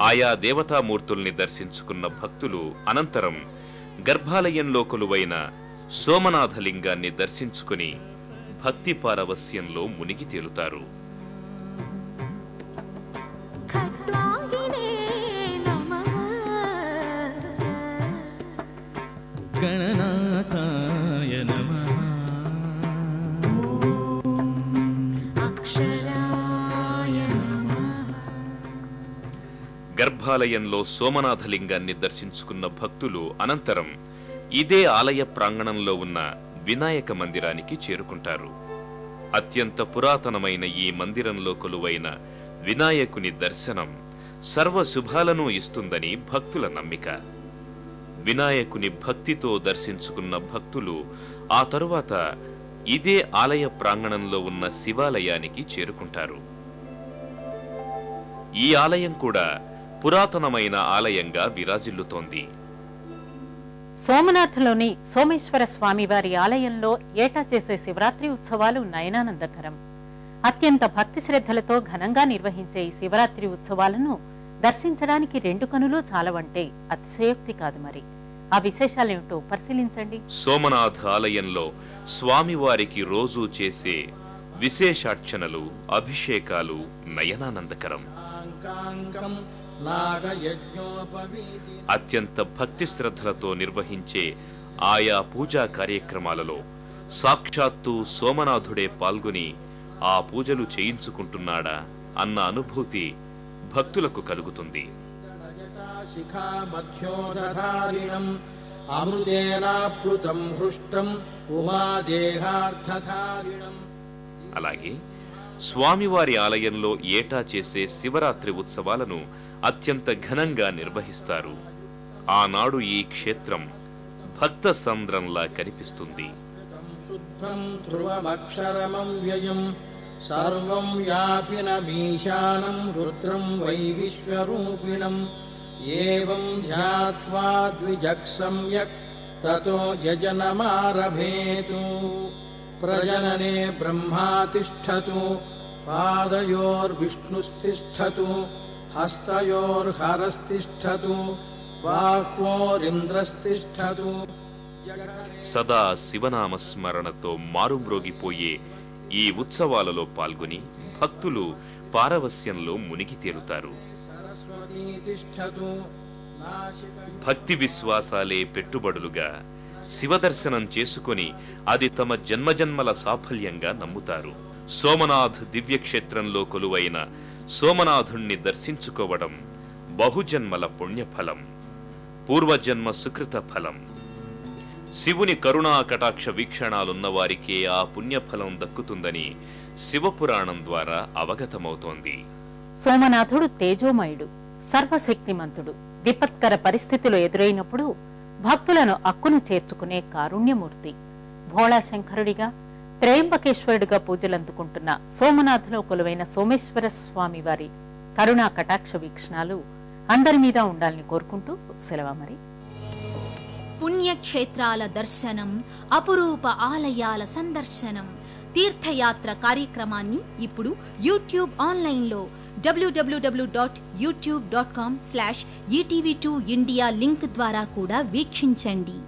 ఆయా దేవతామూర్తుల్ని దర్శించుకున్న భక్తులు అనంతరం గర్భాలయంలో కొలువైన సోమనాథలింగాన్ని దర్శించుకుని భక్తి పారవస్యంలో మునిగి తేలుతారు. గణనాథాయ నమః. గర్భాలయంలో సోమనాథలింగాన్ని దర్శించుకున్న భక్తులు అనంతరం ఇదే ఆలయ ప్రాంగణంలో ఉన్న వినాయక మందిరానికి చేరుకుంటారు. అత్యంత పురాతనమైన ఈ మందిరంలో కొలువైన వినాయకుని దర్శనం సర్వ శుభాలను ఇస్తుందని భక్తుల నమ్మిక. వినాయకుని భక్తితో దర్శించుకున్న భక్తులు ఆ తరువాత ఇదే ఆలయ ప్రాంగణంలో ఉన్న శివాలయానికి చేరుకుంటారు. ఈ ఆలయం కూడా పురాతనమైన ఆలయంగా విరాజిల్లుతోంది. సోమనాథ్లోని సోమేశ్వర స్వామివారి ఆలయంలో ఏటా చేసే శివరాత్రి ఉత్సవాలు నయనానందకరం. అత్యంత భక్తి శ్రద్ధలతో ఘనంగా నిర్వహించే ఈ శివరాత్రి ఉత్సవాలను దర్శించడానికి 2 కనులు చాలవంటే అతిశయోక్తి కాదు. మరి ఆ విశేషాలేమిటో పరిశీలించండి. సోమనాథ ఆలయంలో స్వామివారికి రోజూ చేసే విశేషార్చనలు, అభిషేకాలు నయనానందకరం. అత్యంత భక్తి శ్రద్ధలతో నిర్వహించే ఆయా పూజా కార్యక్రమాలలో సాక్షాత్తు సోమనాథుడే పాల్గొని ఆ పూజలు చేయించుకుంటున్నాడా అన్న అనుభూతి భక్తులకు కలుగుతుంది. అలాగే స్వామివారి ఆలయంలో ఏటా చేసే శివరాత్రి ఉత్సవాలను అత్యంత ఘనంగా నిర్వహిస్తారు. ఆనాడు ఈ క్షేత్రం భక్త సంద్రంలా కనిపిస్తుంది. శుద్ధం ధ్రువమక్షరమం వ్యయం సర్వం వ్యాపినమీశానం రుద్రం వై విశ్వరూపిణం ఏవం ధ్యాత్వా ద్విజక్ సమ్యక్ తతో యజనమారభేతు ప్రజననే బ్రహ్మా తిష్ఠతు పాదయోర్విష్ణుస్తిష్ఠతు హస్తయోర్హరస్తిష్ఠతు బాహ్వోరింద్రస్తిష్ఠతు. సదా శివనామస్మరణతో మారుమ్రోగిపోయే ఈ ఉత్సవాలలో పాల్గొని భక్తులు పారవస్యంలో మునిగి తేలుతారు. భక్తి విశ్వాసాలే పెట్టుబడులుగా శివదర్శనం చేసుకుని అది తమ జన్మజన్మల సాఫల్యంగా నమ్ముతారు. సోమనాథ్ దివ్యక్షేత్రంలో కొలువైన సోమనాథుణ్ణి దర్శించుకోవడం బహుజన్మల పుణ్యఫలం, పూర్వజన్మ సుకృత ఫలం. శివుని కరుణా కటాక్ష వీక్షణాలున్న వారికే ఆ పుణ్యఫలం దక్కుతుందని శివపురాణం ద్వారా అవగతమవుతోంది. సోమనాథుడు తేజోమయుడు, సర్వశక్తిమంతుడు. విపత్కర పరిస్థితులు ఎదురైనప్పుడు భక్తులను అక్కును చేర్చుకునే కారుణ్యమూర్తి. భోళాశంకరుడిగా, త్రయంబకేశ్వరుడిగా పూజలందుకుంటున్న సోమనాథులో కొలువైన సోమేశ్వర స్వామి వారి కరుణా కటాక్ష వీక్షణాలు అందరి మీద ఉండాలని కోరుకుంటూ సెలవు. మరి పుణ్యక్షేత్రాల దర్శనం, అపురూప ఆలయాల సందర్శనం, తీర్థయాత్ర కార్యక్రమాన్ని ఇప్పుడు యూట్యూబ్ ఆన్లైన్లో www.youtube.com/etv2india లింక్ ద్వారా కూడా వీక్షించండి.